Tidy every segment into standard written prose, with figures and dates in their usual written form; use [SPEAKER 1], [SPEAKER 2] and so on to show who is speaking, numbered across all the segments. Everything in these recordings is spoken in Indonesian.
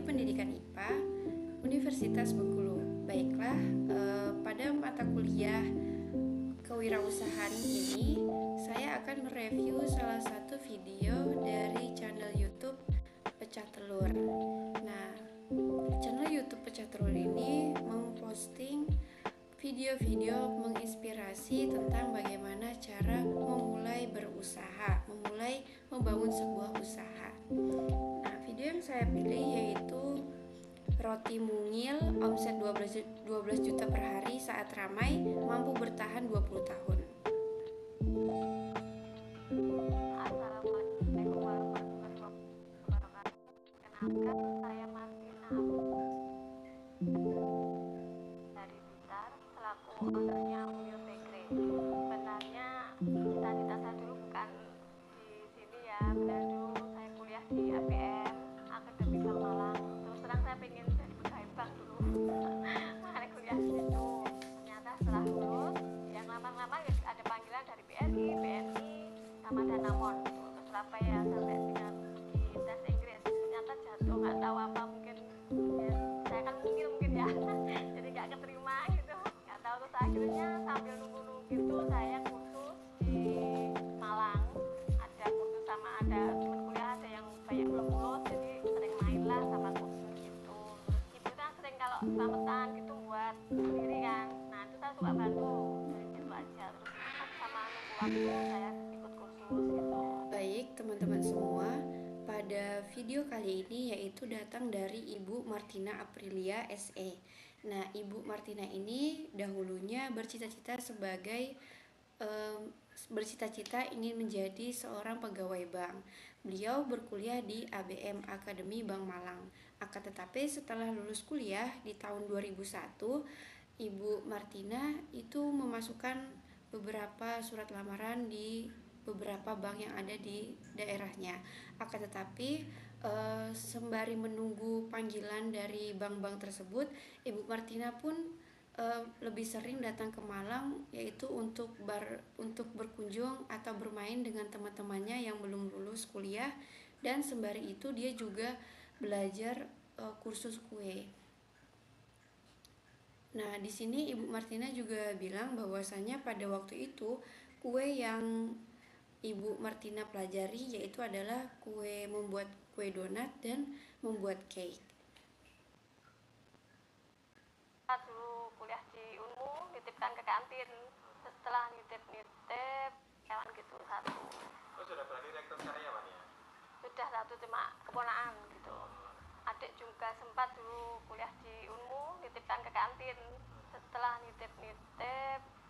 [SPEAKER 1] Prodi Pendidikan IPA Universitas Bengkulu. Baiklah, pada mata kuliah kewirausahaan ini saya akan mereview salah satu video dari channel YouTube Pecah Telur. Nah, channel YouTube Pecah Telur ini memposting video-video menginspirasi tentang bagaimana cara memulai berusaha, memulai membangun sebuah usaha. Nah, video yang saya pilih yaitu roti mungil omset 12 juta per hari saat ramai mampu bertahan 20 tahun.
[SPEAKER 2] Assalamualaikum warahmatullahi wabarakatuh. Kenalkan, saya Martina dari Blitar selaku ownernya Mungil Bakery. Sebenarnya cita-cita saya dulu bukan di sini ya. Benar dulu saya kuliah di ABM Akademi Bank Malang. Terus terang saya pengen jadi pegawai bank dulu. Makanya kuliah di situ. Ternyata setelah lulus, yang lama-lama ada panggilan dari BRI, BNI, sama Danamon gitu, ke Surabaya sampai dengan di tes Inggris. Ternyata jatuh, nggak tahu apa, mungkin ya, saya kan mungkin ya jadi nggak keterima gitu, nggak tahu. Terus akhirnya sambil nunggu gitu saya kursus di Malang, ada kursus sama ada teman kuliah ada yang banyak belum lulus, jadi sering main lah sama kursus gitu. Terus ibu kan sering kalau selamatan gitu buat sendiri kan, nah itu saya suka bantu dari situ aja. Terus sama nunggu waktu saya ikut kursus gitu.
[SPEAKER 1] Baik teman-teman semua, pada video kali ini yaitu datang dari Ibu Martina Aprilia SE. Nah, Ibu Martina ini dahulunya bercita-cita ingin menjadi seorang pegawai bank. Beliau berkuliah di ABM Akademi Bank Malang. Akan tetapi setelah lulus kuliah di tahun 2001, Ibu Martina itu memasukkan beberapa surat lamaran di beberapa bank yang ada di daerahnya. Akan tetapi sembari menunggu panggilan dari bank-bank tersebut, Ibu Martina pun lebih sering datang ke Malang, yaitu untuk berkunjung atau bermain dengan teman-temannya yang belum lulus kuliah, dan sembari itu dia juga belajar kursus kue. Nah, di sini Ibu Martina juga bilang bahwasanya pada waktu itu kue yang Ibu Martina pelajari yaitu adalah membuat kue donat dan membuat cake.
[SPEAKER 2] Dulu kuliah di Unmu, nitipkan ke kantin. Setelah nitip hewan gitu satu.
[SPEAKER 3] Oh, sudah berani rektor karyawan ya?
[SPEAKER 2] Sudah satu, cuma keponaan gitu. Adik juga sempat dulu kuliah di Unmu, nitipkan ke kantin. Setelah nitip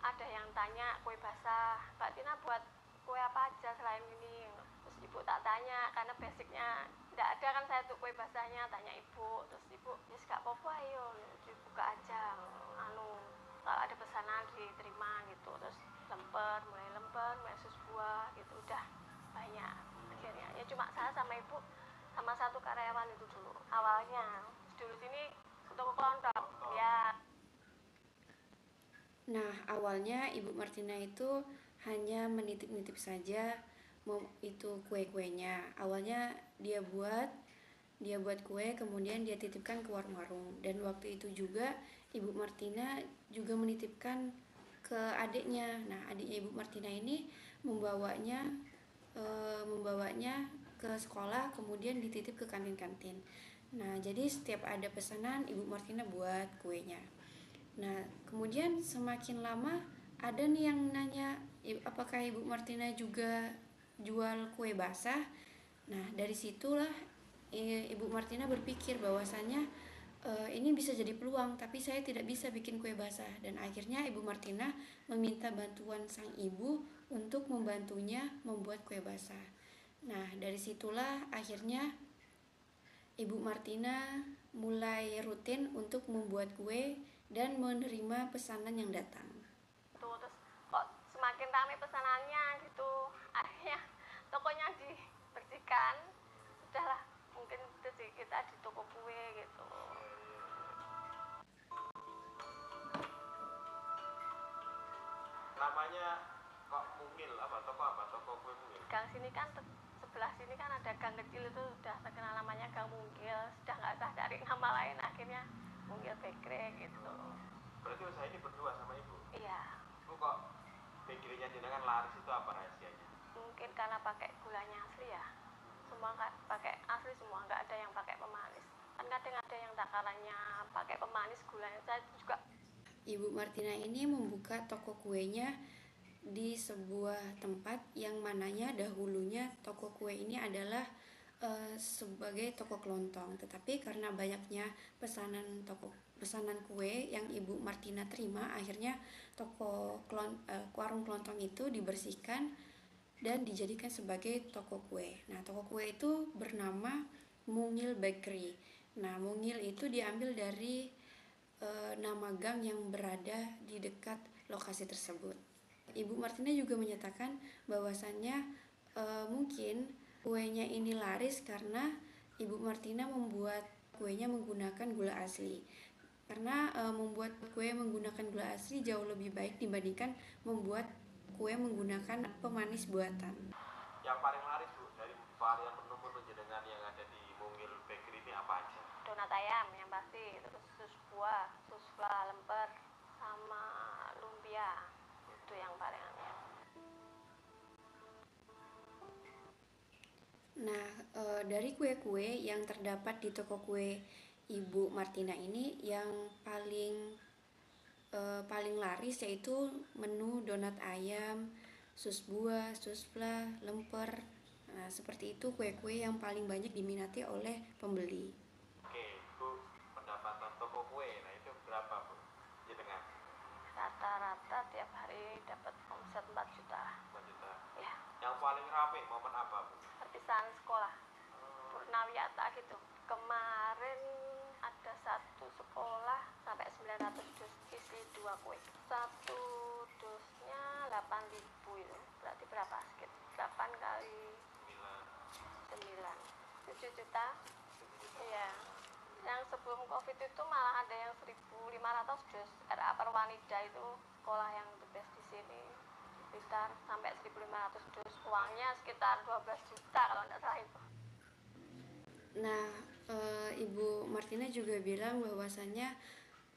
[SPEAKER 2] ada yang tanya kue basah, Mbak Tina buat kue apa aja selain ini? Terus ibu tak tanya karena basicnya tidak ada kan saya tuh kue basahnya, tanya ibu. Terus ibu, yes gak apa-apa, ayo dibuka aja, kalau ada pesanan diterima gitu. Terus mulai sus buah gitu, udah banyak akhirnya. Ya cuma saya sama ibu sama satu karyawan itu dulu awalnya. Dulu sini toko kelontong ya.
[SPEAKER 1] Nah, awalnya Ibu Martina itu hanya menitip-nitip saja itu kue-kuenya. Awalnya dia buat kue, kemudian dia titipkan ke warung-warung. Dan waktu itu juga Ibu Martina juga menitipkan ke adiknya. Nah, adiknya Ibu Martina ini membawanya ke sekolah, kemudian dititip ke kantin-kantin. Nah, jadi setiap ada pesanan Ibu Martina buat kuenya. Nah, kemudian semakin lama ada nih yang nanya, apakah Ibu Martina juga jual kue basah? Nah, dari situlah Ibu Martina berpikir bahwasannya ini bisa jadi peluang, tapi saya tidak bisa bikin kue basah. Dan akhirnya Ibu Martina meminta bantuan sang ibu untuk membantunya membuat kue basah. Nah, dari situlah akhirnya Ibu Martina mulai rutin untuk membuat kue dan menerima pesanan yang datang.
[SPEAKER 2] Terus kok semakin ramai pesanannya gitu, akhirnya tokonya dibersihkan. Sudahlah, mungkin itu sih kita di toko kue gitu.
[SPEAKER 3] Namanya kok Mungil toko kue Mungil?
[SPEAKER 2] Gang sini kan sebelah sini kan ada gang kecil, itu sudah terkenal namanya Gang Mungil. Sudah nggak usah Mumil Bakery gitu.
[SPEAKER 3] Berarti usaha ini berdua sama ibu?
[SPEAKER 2] Iya.
[SPEAKER 3] Ibu kok bakerynya jenengan laris itu apa rahasianya?
[SPEAKER 2] Mungkin karena pakai gulanya asli ya. Semua pakai asli semua, nggak ada yang pakai pemanis. Kan kadang ada yang takarannya pakai pemanis gulanya. Saya juga.
[SPEAKER 1] Ibu Martina ini membuka toko kuenya di sebuah tempat yang mananya dahulunya toko kue ini adalah sebagai toko kelontong, tetapi karena banyaknya pesanan kue yang Ibu Martina terima, akhirnya warung kelontong itu dibersihkan dan dijadikan sebagai toko kue. Nah, toko kue itu bernama Mungil Bakery. Nah, Mungil itu diambil dari nama gang yang berada di dekat lokasi tersebut. Ibu Martina juga menyatakan bahwasannya mungkin kuenya ini laris karena Ibu Martina membuat kuenya menggunakan gula asli. Karena membuat kue menggunakan gula asli jauh lebih baik dibandingkan membuat kue menggunakan pemanis buatan.
[SPEAKER 3] Yang paling laris Bu dari varian menu jenengan yang ada di Mungil Bakery ini apa aja?
[SPEAKER 2] Donat ayam yang pasti, terus sus buah, sus fla lemper, sama lumpia. Itu yang paling aneh.
[SPEAKER 1] Nah, dari kue-kue yang terdapat di toko kue Ibu Martina ini yang paling laris yaitu menu donat ayam, sus buah, sus fla, lemper. Nah, seperti itu kue-kue yang paling banyak diminati oleh pembeli.
[SPEAKER 3] Oke Bu, pendapatan toko kue, nah itu berapa Bu jenengan?
[SPEAKER 2] Rata-rata tiap hari dapat omset 4 juta.
[SPEAKER 3] 4 juta.
[SPEAKER 2] Ya,
[SPEAKER 3] Yang paling rame momen apa Bu?
[SPEAKER 2] perpisahan sekolah. Purnawiyata gitu. Kemarin ada satu sekolah sampai 900 dus isi 2 kue. Satu dosnya 8.000 itu. Berarti berapa sedikit? 8 kali 9. 7 juta. Iya. Yang sebelum Covid itu malah ada yang 1.500 dus. RA Perwanida itu sekolah yang the best di sini. Sekitar sampai 1.500 dus. Uangnya sekitar 12 juta kalau tidak salah itu.
[SPEAKER 1] Nah, Ibu Martina juga bilang bahwasannya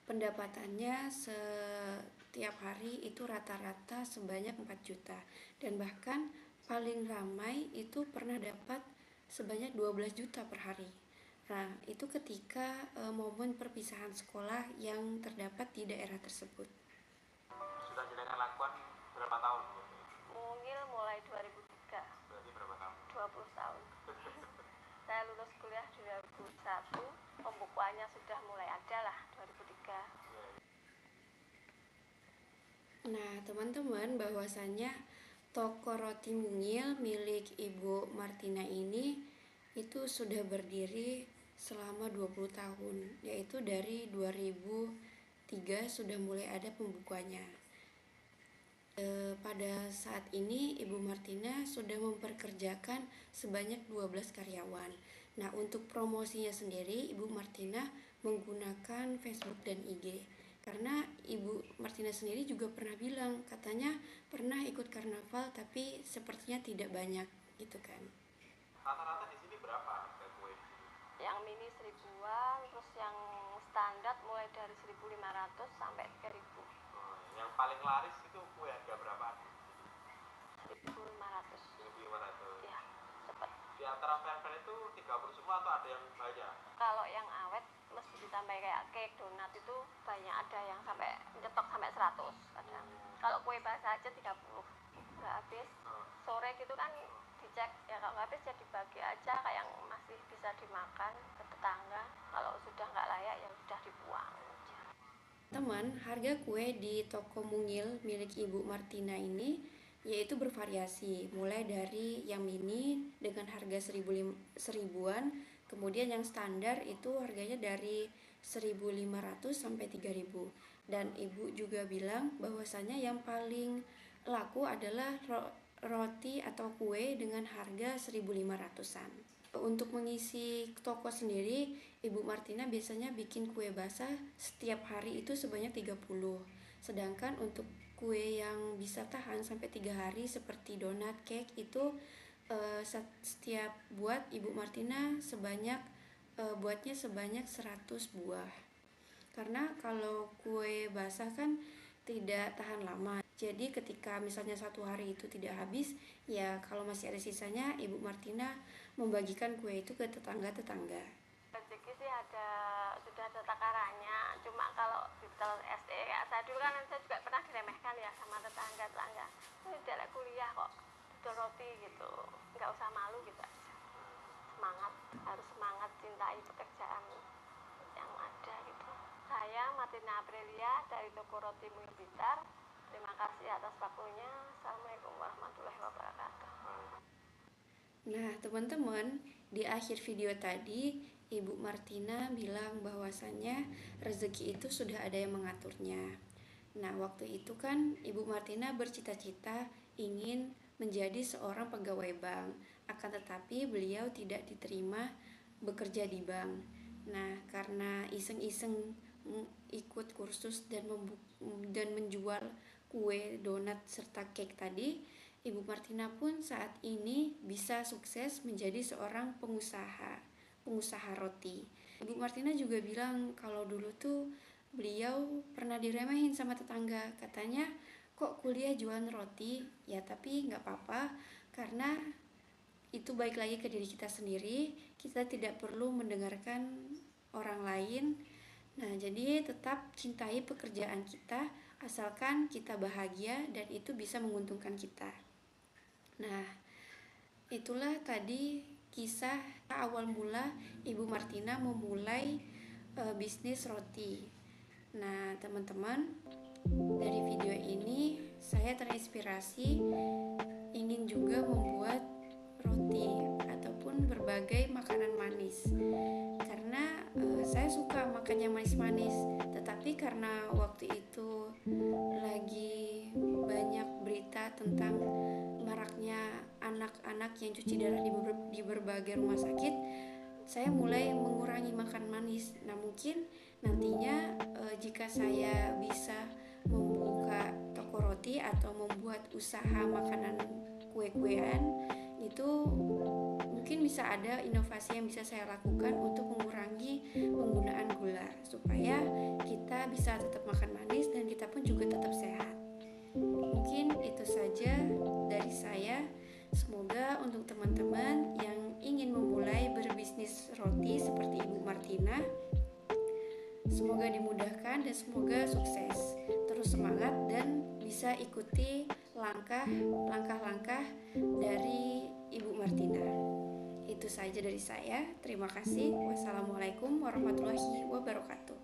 [SPEAKER 1] pendapatannya setiap hari itu rata-rata sebanyak 4 juta dan bahkan paling ramai itu pernah dapat sebanyak 12 juta per hari. Nah, itu ketika momen perpisahan sekolah yang terdapat di daerah tersebut.
[SPEAKER 3] Sudah jenengan lakukan berapa tahun Bu?
[SPEAKER 2] Mungil mulai 2003.
[SPEAKER 3] Berarti berapa tahun?
[SPEAKER 2] 20 tahun. Saya lulus kuliah 2001, pembukuannya sudah mulai ada lah 2003.
[SPEAKER 1] Nah, teman-teman, bahwasannya toko roti Mungil milik Ibu Martina ini itu sudah berdiri selama 20 tahun, yaitu dari 2003 sudah mulai ada pembukuannya. Pada saat ini Ibu Martina sudah memperkerjakan sebanyak 12 karyawan. Nah, untuk promosinya sendiri Ibu Martina menggunakan Facebook dan IG. Karena Ibu Martina sendiri juga pernah bilang, katanya pernah ikut karnaval tapi sepertinya tidak banyak gitu kan.
[SPEAKER 3] Rata-rata di sini berapa harga kue di sini?
[SPEAKER 2] Yang mini 1000-an, terus yang standar mulai dari 1.500 sampai 3.000.
[SPEAKER 3] Yang paling laris itu kue harga berapa?
[SPEAKER 2] 1.500.
[SPEAKER 3] 1.500.
[SPEAKER 2] Ya, cepet.
[SPEAKER 3] Di antara fan-fan itu 30 semua atau ada yang banyak?
[SPEAKER 2] Kalau yang awet mesti ditambah kayak cake, donat itu banyak, ada yang sampai nyetok sampai 100 kadang. Kalau kue basah aja 30. Nggak habis. Sore gitu kan dicek, ya kalau nggak habis ya dibagi aja kayak yang masih bisa dimakan ke tetangga. Kalau sudah nggak layak ya sudah dibuang.
[SPEAKER 1] Teman, harga kue di toko Mungil milik Ibu Martina ini yaitu bervariasi, mulai dari yang mini dengan harga 1000-an, kemudian yang standar itu harganya dari 1.500 sampai 3.000. Dan Ibu juga bilang bahwasanya yang paling laku adalah roti atau kue dengan harga 1.500-an. Untuk mengisi toko sendiri, Ibu Martina biasanya bikin kue basah setiap hari itu sebanyak 30. Sedangkan untuk kue yang bisa tahan sampai 3 hari seperti donat, cake itu setiap buat Ibu Martina buatnya sebanyak 100 buah. Karena kalau kue basah kan tidak tahan lama. Jadi ketika misalnya satu hari itu tidak habis, ya kalau masih ada sisanya, Ibu Martina membagikan kue itu ke tetangga-tetangga.
[SPEAKER 2] Rezeki sih sudah ada takarannya. Cuma kalau di SD kayak saya dulu kan saya juga pernah diremehkan ya sama tetangga-tetangga. Ini tidak kuliah kok dodol roti gitu. Nggak usah malu gitu aja. Semangat, harus semangat, cintai pekerjaan yang ada gitu. Saya Martina Aprilia dari toko roti Muyul Blitar. Terima kasih atas waktunya. Assalamualaikum warahmatullahi wabarakatuh.
[SPEAKER 1] Nah, teman-teman, di akhir video tadi Ibu Martina bilang bahwasannya rezeki itu sudah ada yang mengaturnya. Nah, waktu itu kan Ibu Martina bercita-cita ingin menjadi seorang pegawai bank, akan tetapi beliau tidak diterima bekerja di bank. Nah, karena iseng-iseng ikut kursus dan menjual kue, donat, serta cake tadi, Ibu Martina pun saat ini bisa sukses menjadi seorang pengusaha roti. Ibu Martina juga bilang kalau dulu tuh beliau pernah diremehin sama tetangga, katanya kok kuliah jualan roti, ya tapi nggak apa-apa karena itu baik lagi ke diri kita sendiri, kita tidak perlu mendengarkan orang lain. Nah, jadi tetap cintai pekerjaan kita asalkan kita bahagia dan itu bisa menguntungkan kita. Nah, itulah tadi kisah awal mula Ibu Martina memulai bisnis roti. Nah, teman-teman, dari video ini saya terinspirasi ingin juga membuat roti ataupun berbagai makanan manis. Karena saya suka makan yang manis-manis, tetapi karena waktu itu lagi banyak berita tentang maraknya anak-anak yang cuci darah di berbagai rumah sakit, saya mulai mengurangi makan manis. Nah, mungkin nantinya jika saya bisa membuka toko roti atau membuat usaha makanan kue-kuean, itu mungkin bisa ada inovasi yang bisa saya lakukan untuk mengurangi penggunaan gula supaya kita bisa tetap makan manis dan kita pun juga tetap sehat. Mungkin itu saja dari saya. Semoga untuk teman-teman yang ingin memulai berbisnis roti seperti Ibu Martina, semoga dimudahkan dan semoga sukses. Terus semangat dan bisa ikuti langkah-langkah dari Ibu Martina. Itu saja dari saya. Terima kasih. Wassalamualaikum warahmatullahi wabarakatuh.